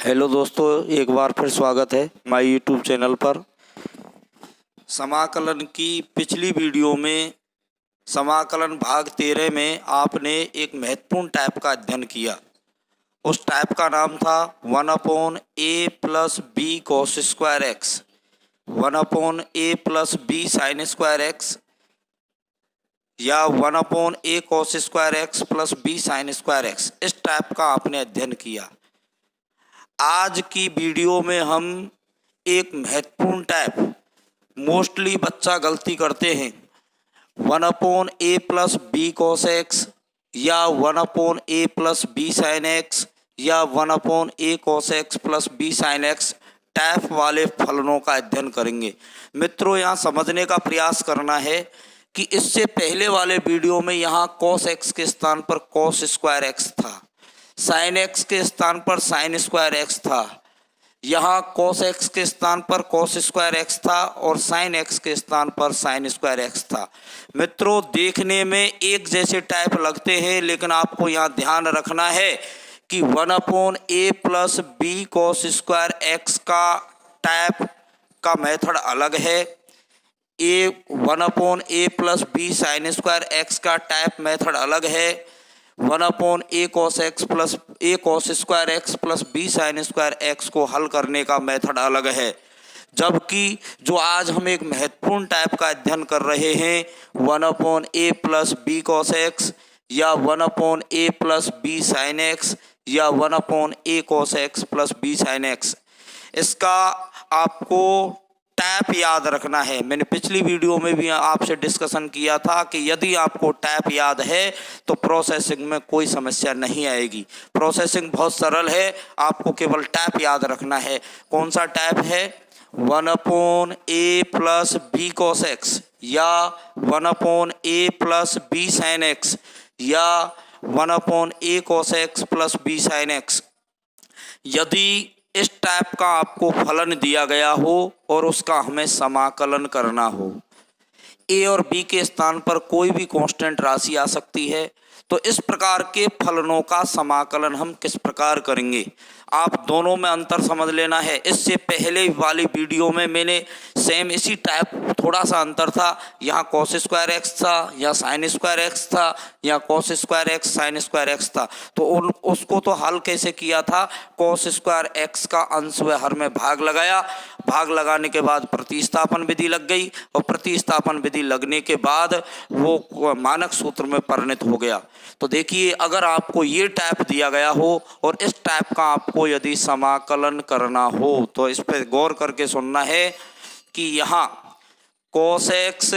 Hello दोस्तों, एक बार फिर स्वागत है माय यूट्यूब चैनल पर। समाकलन की पिछली वीडियो में समाकलन भाग 13 में आपने एक महत्वपूर्ण टाइप का अध्ययन किया। उस टाइप का नाम था 1/a + b cos² x, 1/a + b sin² x या 1/a cos² x + b sin² x। इस टाइप का आपने अध्ययन किया। आज की वीडियो में हम एक महत्वपूर्ण टाइप, मोस्टली बच्चा गलती करते हैं, 1/a + b cos x या 1/a + b sin x या 1/a cos x + b sin x type वाले फलनों का अध्ययन करेंगे। मित्रों, यहाँ समझने का प्रयास करना है कि इससे पहले वाले वीडियो में यहाँ cos x के स्थान पर cos² x था, sin x के स्थान पर sin² x था, यहाँ cos x के स्थान पर cos² x था और sin x के स्थान पर sin² x था। मित्रों, देखने में एक जैसे टाइप लगते हैं, लेकिन आपको यहाँ ध्यान रखना है कि 1/a + b cos² x का टाइप का मेथड अलग है, 1/a + b sin² x का टाइप मेथड अलग है, 1/a cos x + a cos² x + b sin² x को हल करने का मेथड अलग है। जबकि जो आज हम एक महत्वपूर्ण टाइप का अध्ययन कर रहे हैं, 1/a + b cos x या 1/a + b sin x या 1/a cos x + b sin x, इसका आपको टाइप याद रखना है। मैंने पिछली वीडियो में भी आपसे डिस्कशन किया था कि यदि आपको टाइप याद है तो प्रोसेसिंग में कोई समस्या नहीं आएगी। प्रोसेसिंग बहुत सरल है, आपको केवल टाइप याद रखना है। कौन सा टाइप है? 1/a + b cos x या 1/a + b sin x या 1/a cos x + b sin x। यदि इस टाइप का आपको फलन दिया गया हो और उसका हमें समाकलन करना हो, ए और बी के स्थान पर कोई भी कांस्टेंट राशि आ सकती है, तो इस प्रकार के फलनों का समाकलन हम किस प्रकार करेंगे, आप दोनों में अंतर समझ लेना है। इससे पहले वाली वीडियो में मैंने सेम इसी टाइप, थोड़ा सा अंतर था, यहाँ cos² x था या sin² x था या cos² x sin² x था, तो उसको तो हल कैसे किया था, cos² x का अंश व हर में भाग लगाया, भाग लगाने के बाद प्रतिस्थापन विधि लग गई और प्रतिस्थापन विधि लगने के बाद वो मानक सूत्र में परिणत हो गया। तो देखिए, अगर आपको ये टाइप दिया गया हो और इस टाइप का आपको यदि समाकलन करना हो तो इस पर गौर करके सुनना है कि यहाँ cos x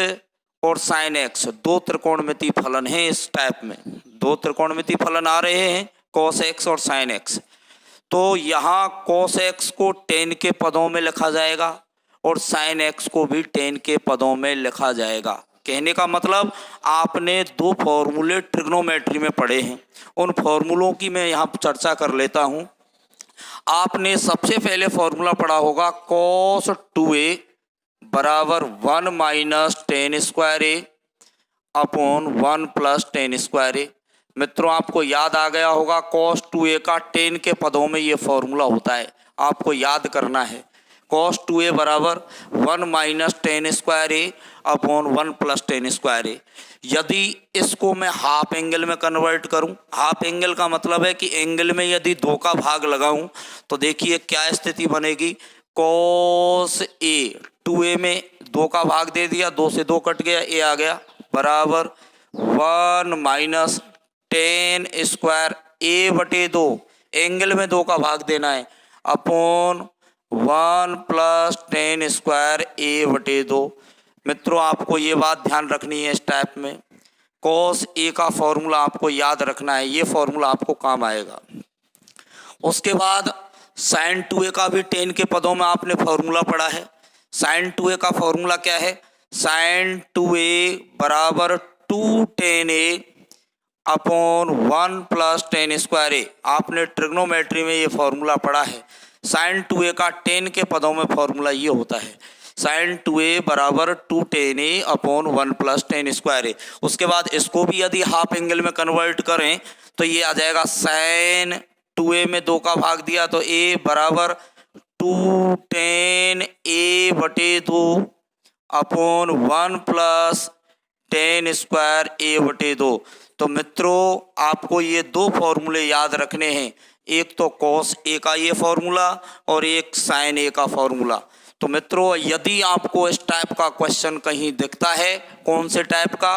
और sin x दो त्रिकोणमितीय फलन हैं। इस टाइप में दो त्रिकोणमितीय फलन आ रहे हैं, cos x और sin x। तो यहाँ cos x को tan के पदों में लिखा जाएगा और sin x को भी tan के पदों में लिखा जाएगा। कहने का मतलब, आपने दो फॉर्मूले ट्रिग्नोमेट्री में पढ़े हैं, उन फॉर्मूलों की मैं यहाँ चर्चा कर लेता हूँ। आपने सबसे पहले फॉर्मूला पढ़ा होगा cos 2a = 1 - tan² upon 1 + tan²। मित्रों, आपको याद आ गया होगा, cos 2a का tan के पदों में ये फॉर्मूला होता है, आपको याद करना है। cos 2a = 1 - tan² upon 1 + tan²। यदि इसको मैं हाफ एंगल में कन्वर्ट करूं, हाफ एंगल का मतलब है कि एंगल में यदि 2 का भाग लगाऊं, तो देखिए क्या स्थिति बनेगी। cos a 2a में 2 का भाग दे दिया, 2 से 2 कट गया, a आ गया, बराबर 1 - tan² a/2, एंगल में 2 का भाग देना है, अपॉन 1 + tan² a/2। मित्रों, आपको ये बात ध्यान रखनी है, इस टाइप में cos a का फॉर्मूला आपको याद रखना है, ये फॉर्मूला आपको काम आएगा। उसके बाद sin 2a का भी tan के पदों में आपने फॉर्मूला पढ़ा है। sin 2a का फॉर्मूला क्या है? sin 2a = 2 tan a upon 1 + tan²। आपने ट्रिग्नोमेट्री में ये फॉर्मूला पढ़ा है। sin 2a का tan के पदों में फॉर्मूला ये होता है, sin 2a = 2 tan a upon 1 + tan²। उसके बाद इसको भी यदि हाफ एंगल में कन्वर्ट करें तो ये आ जाएगा sin 2a में 2 का भाग दिया तो a बराबर 2 tan a बटे 2 upon 1 plus tan square a बटे 2। तो मित्रों आपको ये दो फॉर्मूले याद रखने हैं, एक तो cos a का ये फॉर्मूला और एक sin a का फॉर्मूला। तो मित्रों यदि आपको इस टाइप का क्वेश्चन कहीं दिखता है, कौन से टाइप का,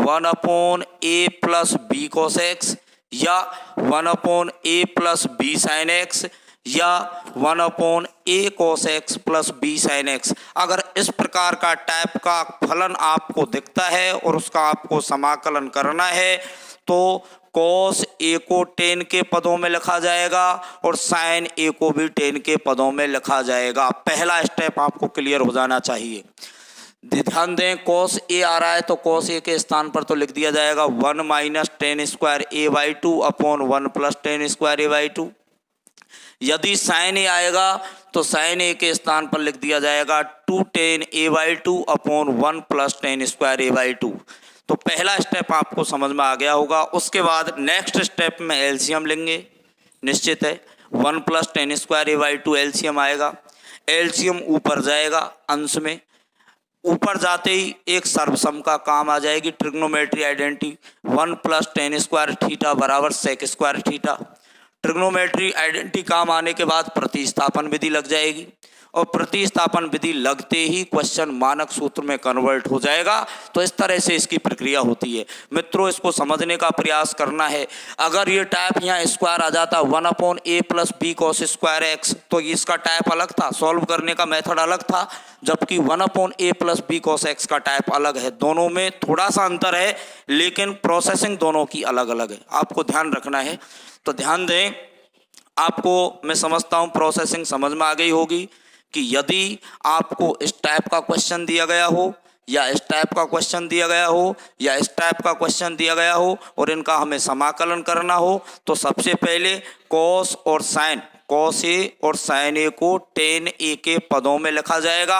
1 upon a plus B cos x या 1 upon a plus B sin x या 1 upon a cos x plus b sin x, अगर इस प्रकार का टाइप का फलन आपको दिखता है और उसका आपको समाकलन करना है तो cos a को tan के पदों में लिखा जाएगा और sin a को भी tan के पदों में लिखा जाएगा। पहला स्टेप आपको क्लियर हो जाना चाहिए। ध्यान दें, cos a आ रहा है तो cos a के स्थान पर तो लिख दिया जाएगा 1 minus tan square a by 2 upon 1 plus tan square a by 2। यदि sin a आएगा तो sin a के स्थान पर लिख दिया जाएगा 2 tan a by 2 upon 1 plus tan square a by 2। तो पहला स्टेप आपको समझ में आ गया होगा। उसके बाद नेक्स्ट स्टेप में एलसीएम लेंगे, निश्चित है 1 plus tan square a by 2 LCM आएगा। एलसीएम ऊपर जाएगा अंश में, ऊपर जाते ही एक सर्वसम का काम आ जाएगी, trigonometry identity 1 plus tan square theta बराबर sec square theta. Trigonometry identity काम आने के बाद प्रतिस्थापन विधि लग जाएगी और प्रतिस्थापन विधि लगते ही क्वेश्चन मानक सूत्र में कन्वर्ट हो जाएगा। तो इस तरह से इसकी प्रक्रिया होती है। मित्रों इसको समझने का प्रयास करना है। अगर ये टाइप यहाँ स्क्वायर आ जाता 1 upon a plus B cos square x तो इसका टाइप अलग था, सॉल्व करने का मेथड अलग था, जबकि 1 upon a plus B cos x का टाइप अलग है। दोनों में थोड़ा सा अंतर है लेकिन प्रोसेसिंग दोनों की अलग अलग है, आपको ध्यान रखना है। तो ध्यान दें, आपको मैं समझता हूँ प्रोसेसिंग समझ में आ गई होगी कि यदि आपको इस टाइप का क्वेश्चन दिया गया हो या इस टाइप का क्वेश्चन दिया गया हो या इस टाइप का क्वेश्चन दिया गया हो और इनका हमें समाकलन करना हो तो सबसे पहले cos और sin, cos a और sin a को tan a के पदों में लिखा जाएगा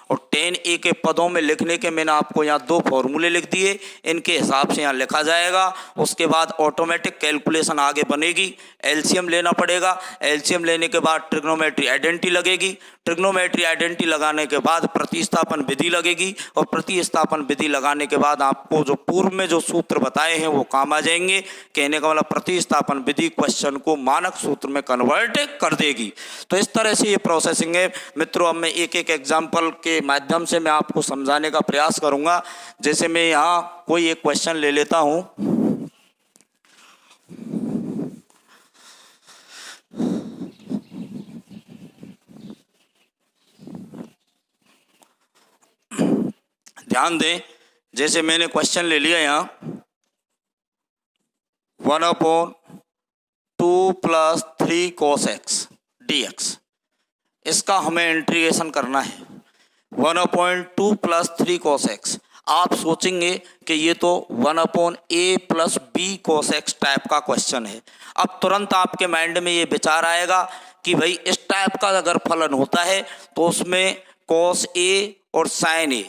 और tan a के पदों में लिखने के मैंने आपको यहाँ दो फॉर्मूले लिख दिए, इनके हिसाब से यहाँ लिखा जाएगा। उसके बाद ऑटोमेटिक कैलकुलेशन आगे बनेगी, एलसीएम लेना पड़ेगा। एलसीएम लेने के बाद ट्रिग्नोमेट्री आइडेंटिटी लगेगी, ट्रिग्नोमेट्री आइडेंटिटी लगाने के बाद प्रतिस्थापन विधि लगेगी और प्रतिस्थापन विधि लगाने के बाद आपको जो पूर्व में जो सूत्र बताए हैं वो काम आ जाएंगे। कहने का मतलब प्रतिस्थापन विधि क्वेश्चन को मानक सूत्र में कन्वर्ट कर देगी। तो इस तरह से ये प्रोसेसिंग है। मित्रों अब मैं एक एक एग्जाम्पल के माध्यम से मैं आपको समझाने का प्रयास करूंगा। जैसे मैं यहाँ कोई एक क्वेश्चन ले लेता हूँ, ध्यान दें, जैसे मैंने क्वेश्चन ले लिया यहाँ 1 upon 2 plus 3 cos x dx, इसका हमें इंटीग्रेशन करना है 1 अपॉन 2 प्लस 3 cos x। आप सोचेंगे कि ये तो 1 upon a plus B cos x type का क्वेश्चन है। अब तुरंत आपके माइंड में ये विचार आएगा कि भाई इस टाइप का अगर फलन होता है तो उसमें cos a और sin a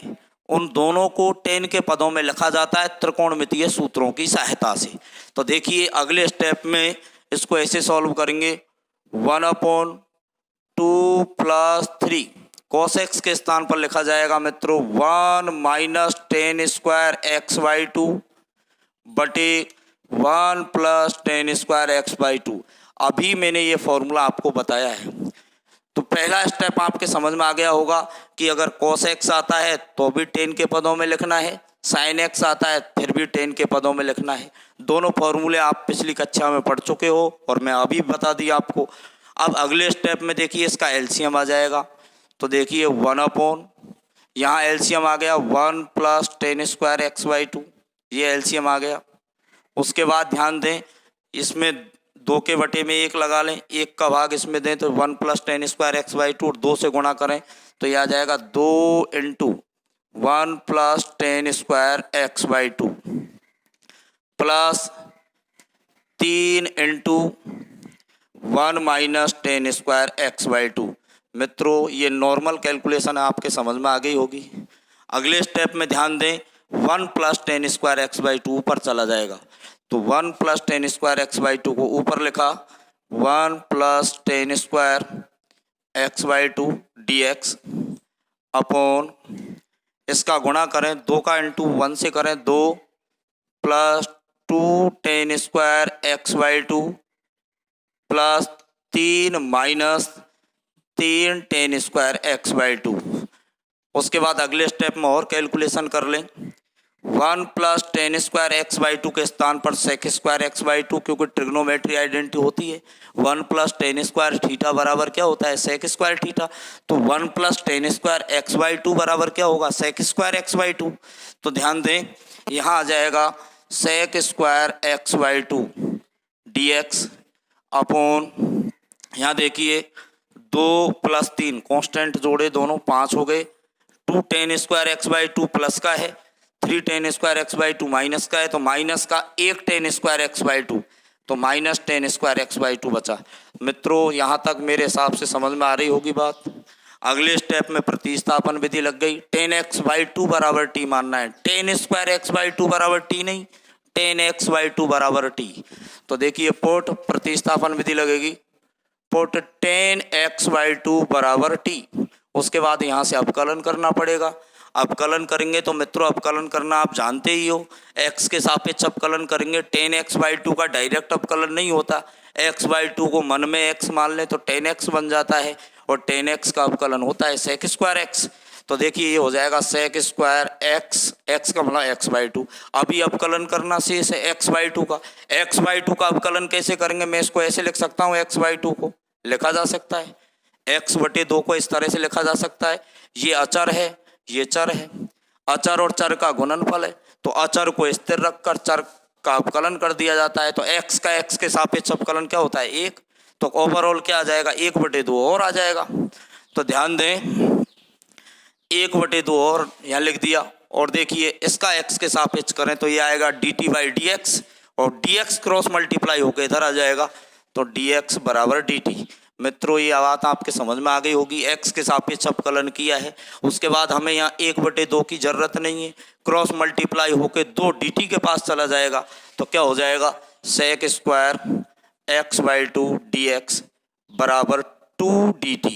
उन दोनों को tan के पदों में लिखा जाता है त्रिकोणमितीय सूत्रों की सहायता से। तो देखिए अगले स्टेप में इसको ऐसे सॉल्व करेंगे 1 अपॉन 2 प्लस 3 cos x के स्थान पर लिखा जाएगा मित्रों 1 minus tan square x by 2 बटे 1 plus tan square x by 2। अभी मैंने ये फॉर्मूला आपको बताया है। तो पहला स्टेप आपके समझ में आ गया होगा कि अगर cos x आता है तो भी tan के पदों में लिखना है, sin x आता है फिर भी tan के पदों में लिखना है। दोनों फॉर्मूले आप पिछली कक्षा में पढ़ चुके हो और मैं अभी बता दिया आपको। अब अगले स्टेप में देखिए इसका एलसीएम आ जाएगा। तो देखिए 1 अपॉन, यहाँ एलसीएम आ गया 1 plus tan square x by 2, ये एलसीएम आ गया। उसके बाद ध्यान दें इसमें 2 के बटे में 1 लगा लें, 1 का भाग इसमें दें तो 1 plus tan square x by 2 और 2 से गुणा करें तो यह आ जाएगा 2 into 1 plus tan square x by 2 plus 3 into 1 minus tan square x by 2। मित्रों ये नॉर्मल कैलकुलेशन आपके समझ में आ गई होगी। अगले स्टेप में ध्यान दें 1 plus tan square x by 2 ऊपर चला जाएगा तो 1 plus tan square x by 2 को ऊपर लिखा, 1 plus tan square x by two d x upon इसका गुणा करें, 2 का इंटू 1 से करें 2 plus 2 tan square x by two plus 3 minus 3 tan square x by to. उसके बाद अगले स्टेप में और कैलकुलेशन कर लें। 1 plus tan square x by two के स्थान पर sec square x by two, क्योंकि ट्रिग्नोमेट्री आइडेंटिटी होती है। 1 प्लस टेन स्क्वायर थीटा बराबर क्या होता है, सेक स्क्वायर थीटा। तो 1 plus tan square x by two बराबर क्या होगा, sec square x by two. तो ध्यान दें, यहाँ आ जाएगा sec square x by two d x upon, यहाँ देखिए 2 प्लस 3 कॉन्स्टेंट जोड़े दोनों 5 हो गए। 2 tan square x by two plus का है, 3 tan square x by two minus का है, तो माइनस का 1 tan square x by two, तो minus tan square x by two बचा। मित्रों यहाँ तक मेरे हिसाब से समझ में आ रही होगी बात। अगले स्टेप में प्रतिस्थापन विधि लग गई। टेन एक्स बाई टू बराबर टी मानना है, ten square x by two बराबर टी नहीं, टेन एक्स बाई टू बराबर टी। तो देखिए पुट प्रतिस्थापन विधि लगेगी, put ten x by two बराबर टी। उसके बाद यहाँ से अवकलन करना पड़ेगा। अवकलन करेंगे तो मित्रों अवकलन करना आप जानते ही हो, x के सापेक्ष अवकलन करेंगे। टेन एक्स बाई टू का डायरेक्ट अवकलन नहीं होता, x बाई टू को मन में x मान लें तो टेन एक्स बन जाता है, और टेन एक्स का अवकलन होता है सेक स्क्वायर एक्स। तो देखिए ये हो जाएगा सेक स्क्वायर एक्स, एक्स का मतलब एक्स बाई टू। अभी अवकलन करना शेष है एक्स बाई टू का। एक्स बाई टू का अवकलन कैसे करेंगे, मैं इसको ऐसे लिख सकता हूँ, एक्स बाई टू को लिखा जा सकता है एक्स बटे 2 को इस तरह से लिखा जा सकता है। ये अचर है, ये चर है, अचर और चर का गुणनफल है, तो अचर को स्थिर रखकर चर का अवकलन कर दिया जाता है। तो x का x के सापेक्ष अवकलन क्या होता है, 1। तो ओवरऑल क्या आ जाएगा, 1/2 और आ जाएगा। तो ध्यान दें 1/2 और यहाँ लिख दिया, और देखिए इसका x के सापेक्ष करें तो ये आएगा dt बाई डी एक्स, और dx क्रॉस मल्टीप्लाई होकर इधर आ जाएगा, तो dx बराबर dt। मित्रों ये बात आपके समझ में आ गई होगी, x के सापेक्ष अवकलन किया है। उसके बाद हमें यहाँ 1/2 की जरूरत नहीं है, क्रॉस मल्टीप्लाई होकर 2 dt के पास चला जाएगा, तो क्या हो जाएगा sec square x by two d x बराबर 2 dt।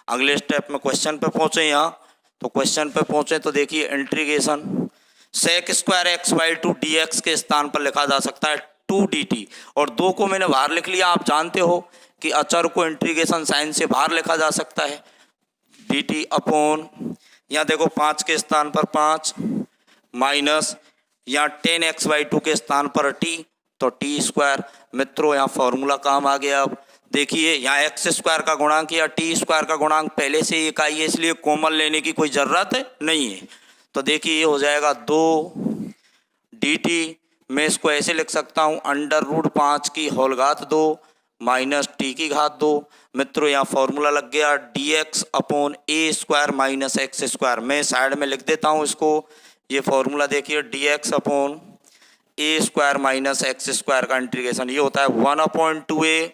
अगले स्टेप में क्वेश्चन पे पहुँचे यहाँ, तो क्वेश्चन पे पहुँचे तो देखिए integration sec square x by two d x के स्थान पर लिखा जा सकता है 2 dt, और 2 को मैंने बाहर लिख लिया। आप जानते हो कि अचर को इंटीग्रेशन साइन से बाहर लिखा जा सकता है, dt अपॉन, यहाँ देखो 5 के स्थान पर 5 माइनस यहाँ टेन एक्स बाई टू के स्थान पर t, तो टी स्क्वायर। मित्रों यहाँ फॉर्मूला काम आ गया। अब देखिए यहाँ एक्स स्क्वायर का गुणांक या टी स्क्वायर का गुणांक पहले से ही इकाई है, इसलिए कॉमन लेने की कोई ज़रूरत नहीं है। तो देखिए ये हो जाएगा 2 dt, मैं इसको ऐसे लिख सकता हूँ √5 की होल घात 2 माइनस टी की घात 2। मित्रों यहाँ फॉर्मूला लग गया dx upon a square minus x square. मैं साइड में लिख देता हूँ इसको, ये फॉर्मूला देखिए dx upon a square minus x square का इंटीग्रेशन ये होता है 1/2a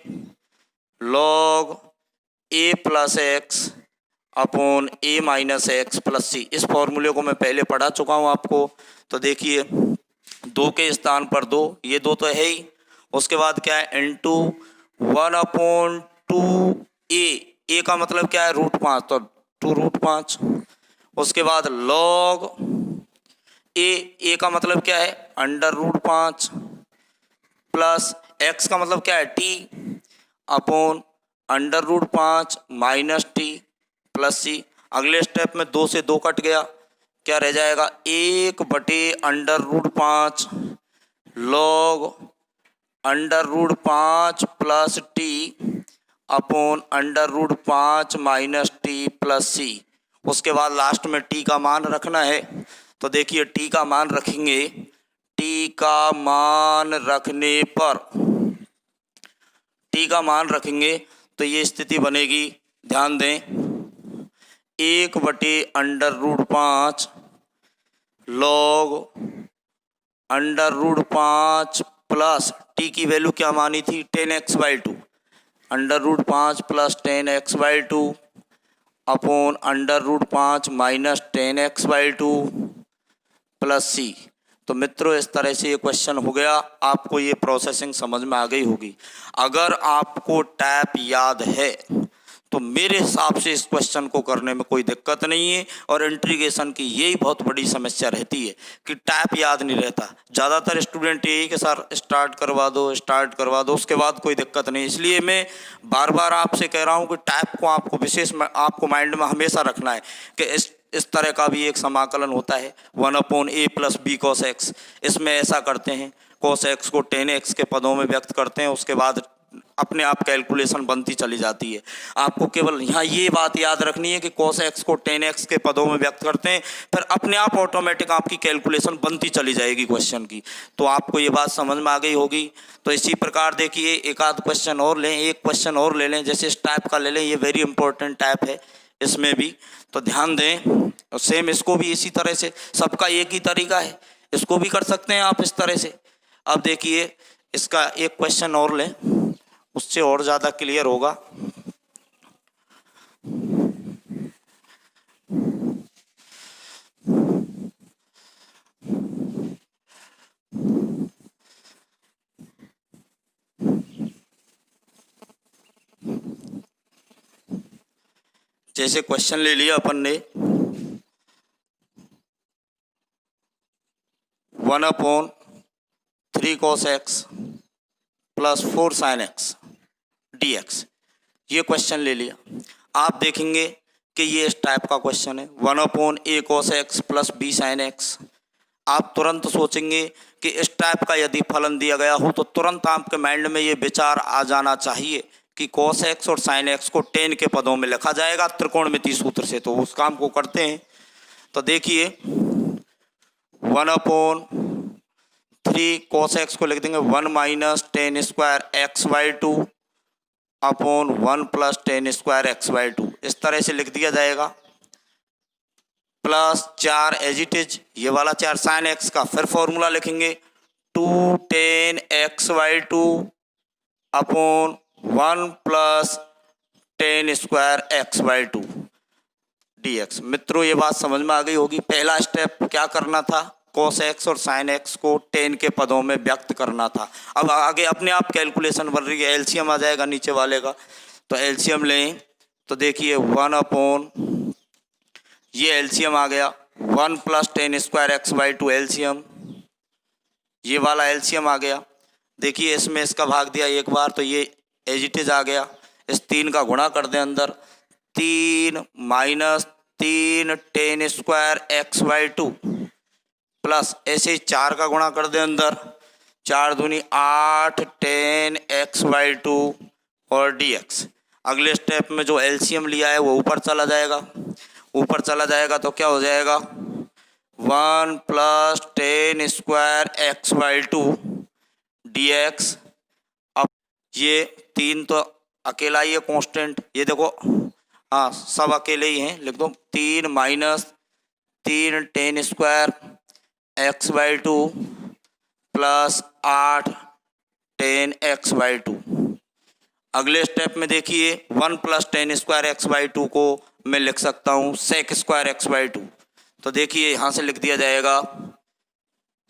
log a plus x upon a minus x plus c. इस फॉर्मूले को मैं पहले पढ़ा चुका हूँ आपको। तो देखिए 2 के स्थान पर 2, ये 2 तो है ही, उसके बाद क्या है इंटू 1/2a, a का मतलब क्या है √5, तो 2√5। उसके बाद लॉग a का मतलब क्या है √5 प्लस x का मतलब क्या है t upon √5 minus t plus c. अगले स्टेप में 2 से 2 कट गया, क्या रह जाएगा 1/√5 log √5 plus t upon √5 minus t plus c. उसके बाद लास्ट में टी का मान रखना है। तो देखिए टी का मान रखेंगे, टी का मान रखने पर, टी का मान रखेंगे तो ये स्थिति बनेगी, ध्यान दें 1/√5 लॉग √5 प्लस टी की वैल्यू क्या मानी थी 10x/2, √5 plus 10x/2 upon √5 minus 10x/2 plus c. तो मित्रों इस तरह से ये क्वेश्चन हो गया, आपको ये प्रोसेसिंग समझ में आ गई होगी। अगर आपको टैप याद है तो मेरे हिसाब से इस क्वेश्चन को करने में कोई दिक्कत नहीं है। और इंटीग्रेशन की यही बहुत बड़ी समस्या रहती है कि टैप याद नहीं रहता। ज़्यादातर स्टूडेंट यही कि सर स्टार्ट करवा दो, उसके बाद कोई दिक्कत नहीं। इसलिए मैं बार बार आपसे कह रहा हूँ कि टैप को आपको आपको माइंड में हमेशा रखना है कि इस तरह का भी एक समाकलन होता है 1/a + b cos x। इसमें ऐसा करते हैं, cos x को tan x के पदों में व्यक्त करते हैं, उसके बाद अपने आप कैलकुलेशन बनती चली जाती है। आपको केवल यहाँ ये बात याद रखनी है कि cos x को tan x के पदों में व्यक्त करते हैं, फिर अपने आप ऑटोमेटिक आपकी कैलकुलेशन बनती चली जाएगी क्वेश्चन की। तो आपको ये बात समझ में आ गई होगी। तो इसी प्रकार देखिए एक आध क्वेश्चन और लें, एक क्वेश्चन और ले लें, जैसे इस टाइप का ले लें, ये वेरी इंपॉर्टेंट टाइप है इसमें भी, तो ध्यान दें। और सेम इसको भी इसी तरह से, सबका एक ही तरीका है, इसको भी कर सकते हैं आप इस तरह से। अब देखिए इसका एक क्वेश्चन और लें, उससे और ज़्यादा क्लियर होगा। जैसे क्वेश्चन ले लिया अपन ने 1/3 cos x + 4 sin x dx, ये क्वेश्चन ले लिया। आप देखेंगे कि ये इस टाइप का क्वेश्चन है 1/a cos x + b sin x। आप तुरंत सोचेंगे कि इस टाइप का यदि फलन दिया गया हो तो तुरंत आपके माइंड में ये विचार आ जाना चाहिए कि cos x और sin x को tan के पदों में लिखा जाएगा त्रिकोणमितीय सूत्र से। तो उस काम को करते हैं। तो देखिए 1/3 cos x को लिख देंगे 1 - tan² x/2 / 1 + tan² x/2, इस तरह से लिख दिया जाएगा। प्लस 4 एज इट इज, ये वाला 4 sin x का फिर फॉर्मूला लिखेंगे 2 tan x/2 / 1 + tan² x/2 dx। मित्रों ये बात समझ में आ गई होगी। पहला स्टेप क्या करना था, cos x और sin x को tan के पदों में व्यक्त करना था। अब आगे अपने आप कैलकुलेशन बन रही है, एलसीएम आ जाएगा नीचे वाले का। तो एलसीएम लें तो देखिए 1 ये एलसीएम आ गया 1 + tan² x/2 एलसीएम, ये वाला एलसीएम आ गया। देखिए इसमें इसका भाग दिया एक बार तो ये एज इट इज आ गया। इस 3 का गुणा कर दें अंदर, 3 - 3 tan² x/2 प्लस ऐसे ही 4 का गुणा कर दें अंदर, 4 दूनी 8 tan x/2 और dx। अगले स्टेप में जो एलसीएम लिया है वो ऊपर चला जाएगा, ऊपर चला जाएगा तो क्या हो जाएगा 1 + tan² x/2 dx। अब ये 3 तो अकेला ही है कांस्टेंट, ये देखो हाँ सब अकेले ही हैं, लिख दो 3 - 3 tan² x/2 plus 8 tan x/2। अगले स्टेप में देखिए 1 + tan² x/2 को मैं लिख सकता हूँ sec² x/2। तो देखिए यहाँ से लिख दिया जाएगा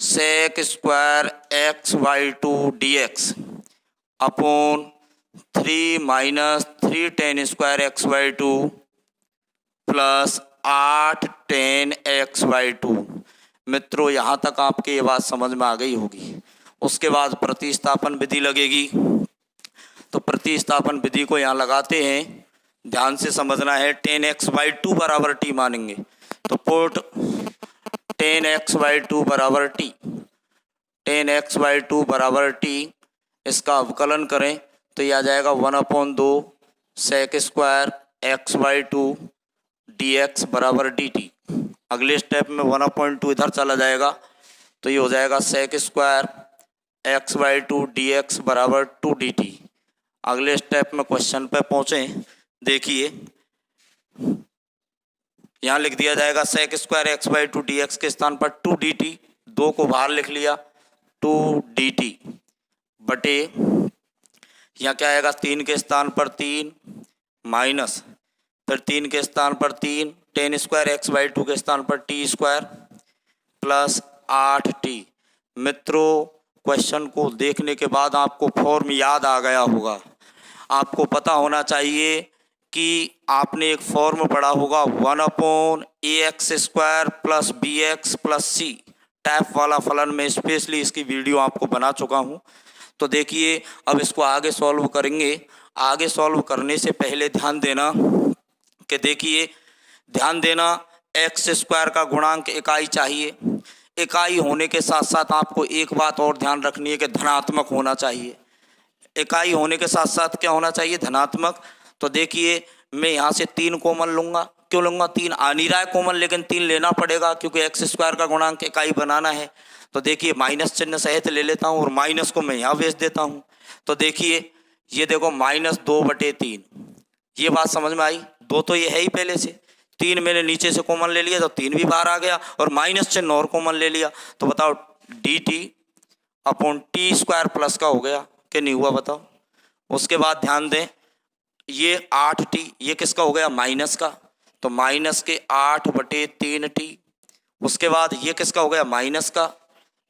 sec² x/2 dx / 3 - 3 tan² x/2 plus 8 tan x/2। मित्रों यहाँ तक आपके ये बात समझ में आ गई होगी। उसके बाद प्रतिस्थापन विधि लगेगी। तो प्रतिस्थापन विधि को यहाँ लगाते हैं, ध्यान से समझना है। tan x/2 = t मानेंगे तो put tan x/2 = t, tan x/2 = t, इसका अवकलन करें तो यह आ जाएगा 1/2 sec² x/2 dx = dt। अगले स्टेप में 1/2 इधर चला जाएगा तो ये हो जाएगा sec² x/2 dx = 2 dt। अगले स्टेप में क्वेश्चन पे पहुँचे, देखिए यहाँ लिख दिया जाएगा sec² x/2 dx के स्थान पर 2 dt, 2 को बाहर लिख लिया 2 dt बटे यहाँ क्या आएगा 3 के स्थान पर 3 माइनस फिर 3 के स्थान पर 3 tan² x/2 के स्थान पर t² प्लस 8t मित्रों क्वेश्चन को देखने के बाद आपको फॉर्म याद आ गया होगा। आपको पता होना चाहिए कि आपने एक फॉर्म पढ़ा होगा 1/ax² plus bx plus c type वाला फलन में स्पेशली इसकी वीडियो आपको बना चुका हूँ। तो देखिए अब इसको आगे सॉल्व करेंगे। आगे सॉल्व करने से पहले ध्यान देना कि देखिए ध्यान देना x² का गुणांक इकाई चाहिए। इकाई होने के साथ साथ आपको एक बात और ध्यान रखनी है कि धनात्मक होना चाहिए। इकाई होने के साथ साथ क्या होना चाहिए? धनात्मक। तो देखिए मैं यहाँ से 3 कॉमन लूँगा। क्यों लूँगा? 3 आ नहीं रहा है कॉमन, लेकिन 3 लेना पड़ेगा क्योंकि x² का गुणांक इकाई बनाना है। तो देखिए माइनस चिन्ह सहित ले लेता हूँ और माइनस को मैं यहाँ भेज देता हूँ। तो देखिए ये देखो -2/3, ये बात समझ में आई? 2 तो ये है ही पहले से, 3 मैंने नीचे से कॉमन ले लिया तो 3 भी बाहर आ गया और माइनस चिन्ह और कॉमन ले लिया। तो बताओ dt/t² प्लस का हो गया कि नहीं हुआ? बताओ। उसके बाद ध्यान दें ये 8t, ये किसका हो गया? माइनस का। तो माइनस के 8/3t। उसके बाद ये किसका हो गया? माइनस का।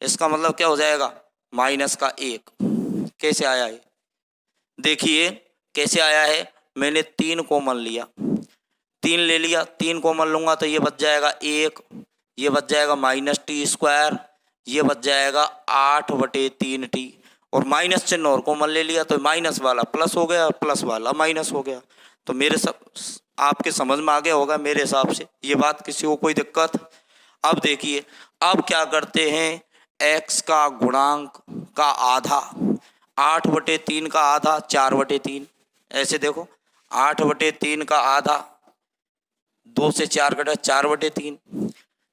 इसका मतलब क्या हो जाएगा? -1। कैसे आया है? देखिए कैसे आया है। मैंने 3 कॉमन लिया, 3 ले लिया, 3 कॉमन लूँगा तो ये बच जाएगा 1, ये बच जाएगा -t², ये बच जाएगा 8/3t और माइनस चिन्ह और कॉमन ले लिया तो माइनस वाला प्लस हो गया, प्लस वाला माइनस हो गया। तो मेरे सब आपके समझ में आ गया होगा मेरे हिसाब से। ये बात किसी को कोई दिक्कत? अब देखिए अब क्या करते हैं, x का गुणांक का आधा, 8/3 का आधा 4/3। ऐसे देखो 8/3 का आधा, 2 से 4 कटा 4/3,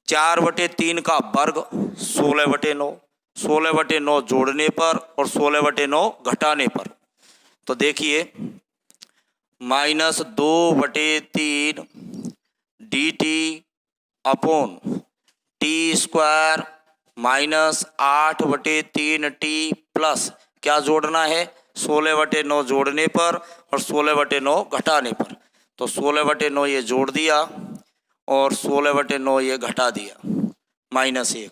4/3 का वर्ग 16/9, 16/9 जोड़ने पर और 16/9 घटाने पर। तो देखिए -2/3 dt/t² -8/3t प्लस क्या जोड़ना है? 16/9 जोड़ने पर और 16/9 घटाने पर। तो 16/9 ये जोड़ दिया और 16/9 ये घटा दिया, -1।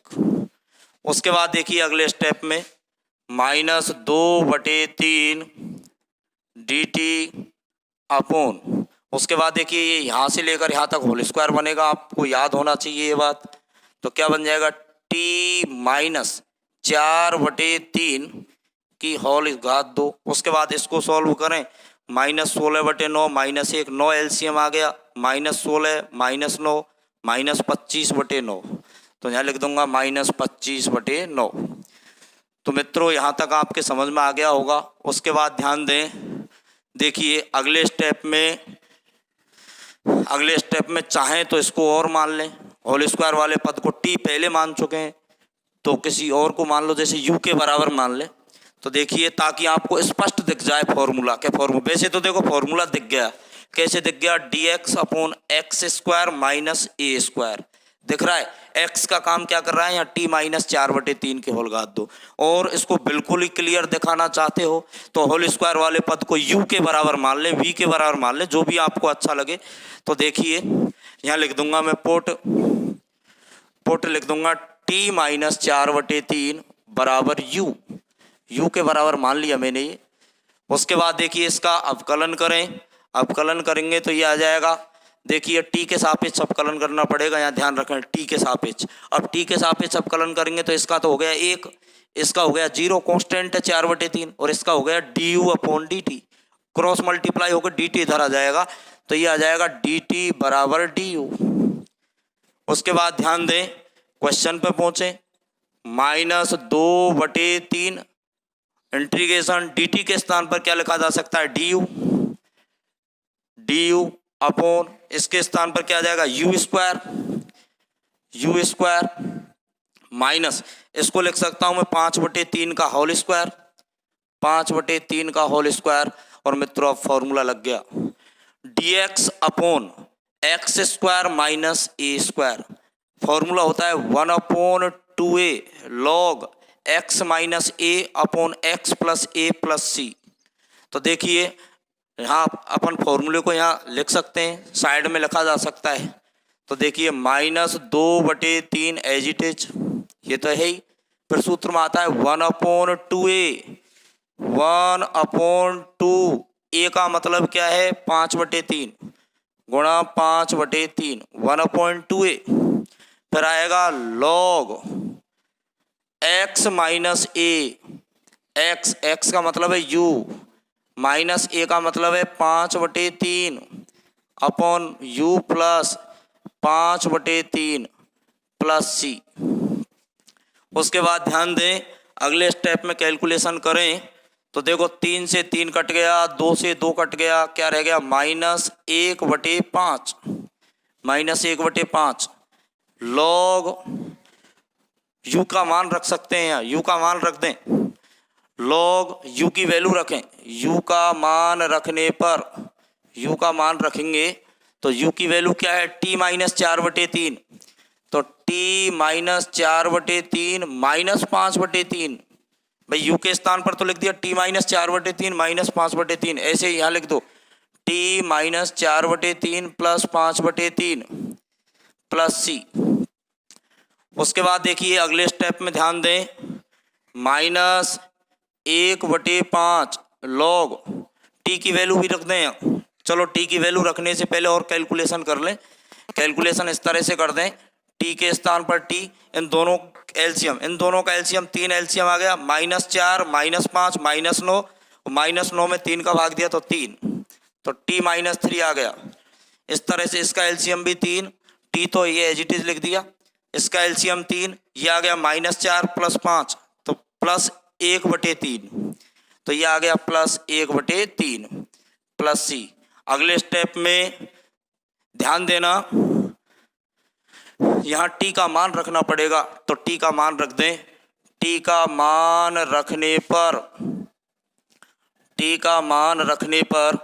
उसके बाद देखिए अगले स्टेप में -2/3 dt/, उसके बाद देखिए ये यहाँ से लेकर यहाँ तक होल स्क्वायर बनेगा, आपको याद होना चाहिए ये बात। तो क्या बन जाएगा? t -4/3 की होल घात 2। उसके बाद इसको सॉल्व करें, -16/9 -1, 9 एलसीएम आ गया, -16 -9 -25/9। तो यहाँ लिख दूंगा -25/9। तो मित्रों यहाँ तक आपके समझ में आ गया होगा। उसके बाद ध्यान दें, देखिए अगले स्टेप में चाहें तो इसको और मान लें, होल स्क्वायर वाले पद को t पहले मान चुके हैं तो किसी और को मान लो, जैसे u के बराबर मान लें। तो देखिए ताकि आपको स्पष्ट दिख जाए फॉर्मूला के फॉर्मूला। वैसे तो देखो फॉर्मूला दिख गया, कैसे दिख गया? dx/x² -a² दिख रहा है। x का काम क्या कर रहा है यहाँ? t -4/3 के होल घात 2। और इसको बिल्कुल ही क्लियर दिखाना चाहते हो तो होल स्क्वायर वाले पद को u के बराबर मान ले, v के बराबर मान ले, जो भी आपको अच्छा लगे। तो देखिए यहाँ लिख दूंगा मैं पुट लिख दूंगा t -4/3 बराबर u के बराबर मान लिया मैंने ये। उसके बाद देखिए इसका अवकलन करें, अवकलन करेंगे तो ये आ जाएगा। देखिए t के सापेक्ष अवकलन करना पड़ेगा, यहाँ ध्यान रखें t के सापेक्ष। अब t के सापेक्ष अवकलन करेंगे तो इसका तो हो गया 1, इसका हो गया 0, कांस्टेंट है 4/3, और इसका हो गया du/dt, क्रॉस मल्टीप्लाई होकर dt इधर आ जाएगा तो ये आ जाएगा dt बराबर du। उसके बाद ध्यान दें क्वेश्चन पे पहुंचे, -2/3 इंटीग्रेशन dt के स्थान पर क्या लिखा जा सकता है? du अपॉन इसके स्थान पर क्या आ जाएगा? u² माइनस इसको लिख सकता हूं मैं 5/3 का होल स्क्वायर, 5/3 का होल स्क्वायर। और मित्रों अब फॉर्मूला लग गया, dx/x² -a²। फॉर्मूला होता है 1/2a log x - a/x + a + c। तो देखिए यहाँ अपन फॉर्मूले को यहाँ लिख सकते हैं, साइड में लिखा जा सकता है। तो देखिए -2/3 एज इट इज, ये तो है ही, फिर सूत्र में आता है 1/2a, 1/2 a का मतलब क्या है 5/3 गुणा 5/3 1/2a। फिर आएगा log x minus a, x का मतलब है u, माइनस a का मतलब है 5/3 upon u plus 5/3 plus c। उसके बाद ध्यान दें अगले स्टेप में कैलकुलेशन करें तो देखो 3 से 3 कट गया, 2 से 2 कट गया, क्या रह गया -1/5, -1/5 log u का मान रख सकते हैं, यहाँ u का मान रख दें, log u की वैल्यू रखें, u का मान रखने पर u का मान रखेंगे तो u की वैल्यू क्या है t-4/3, तो t-4/3 -5/3, भाई u के स्थान पर तो लिख दिया t-4/3 -5/3, ऐसे ही यहाँ लिख दो t-4/3 प्लस 5/3 प्लस c। उसके बाद देखिए अगले स्टेप में ध्यान दें -1/5 log t की वैल्यू भी रख दें। चलो t की वैल्यू रखने से पहले और कैलकुलेशन कर लें। कैलकुलेशन इस तरह से कर दें, t के स्थान पर t, इन दोनों का एलसीएम 3 एलसीएम आ गया, -4 -5 -9, -9 में 3 का भाग दिया तो 3, तो t-3 आ गया। इस तरह से इसका एलसीएम भी 3, t तो ये एज इट इज लिख दिया, इसका एलसीएम 3, ये आ गया -4 प्लस 5 तो प्लस 1/3, तो ये आ गया प्लस 1/3 प्लस c। अगले स्टेप में ध्यान देना यहाँ t का मान रखना पड़ेगा, तो t का मान रख दें। t का मान रखने पर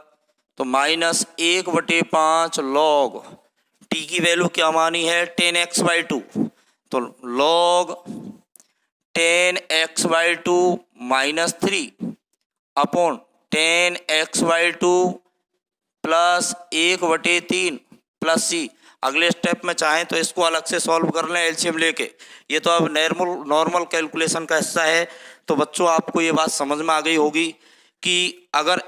तो -1/5 log t की वैल्यू क्या मानी है 10x/2, तो log 10x/2 -3 upon 10x/2 plus 1/3 plus c। अगले स्टेप में चाहें तो इसको अलग से सॉल्व कर लें एलसीएम लेके, ये तो अब नॉर्मल कैलकुलेशन का हिस्सा है। तो बच्चों आपको ये बात समझ में आ गई होगी कि अगर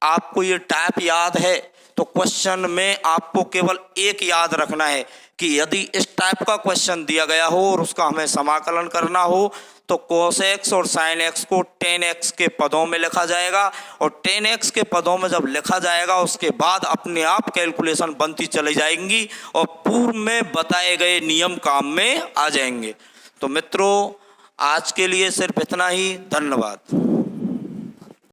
आपको ये टाइप याद है तो क्वेश्चन में आपको केवल एक याद रखना है कि यदि इस टाइप का क्वेश्चन दिया गया हो और उसका हमें समाकलन करना हो तो cos x और sin x को 10x के पदों में लिखा जाएगा, और 10x के पदों में जब लिखा जाएगा उसके बाद अपने आप कैलकुलेशन बनती चली जाएंगी और पूर्व में बताए गए नियम काम में आ जाएंगे। तो मित्रों आज के लिए सिर्फ इतना ही, धन्यवाद।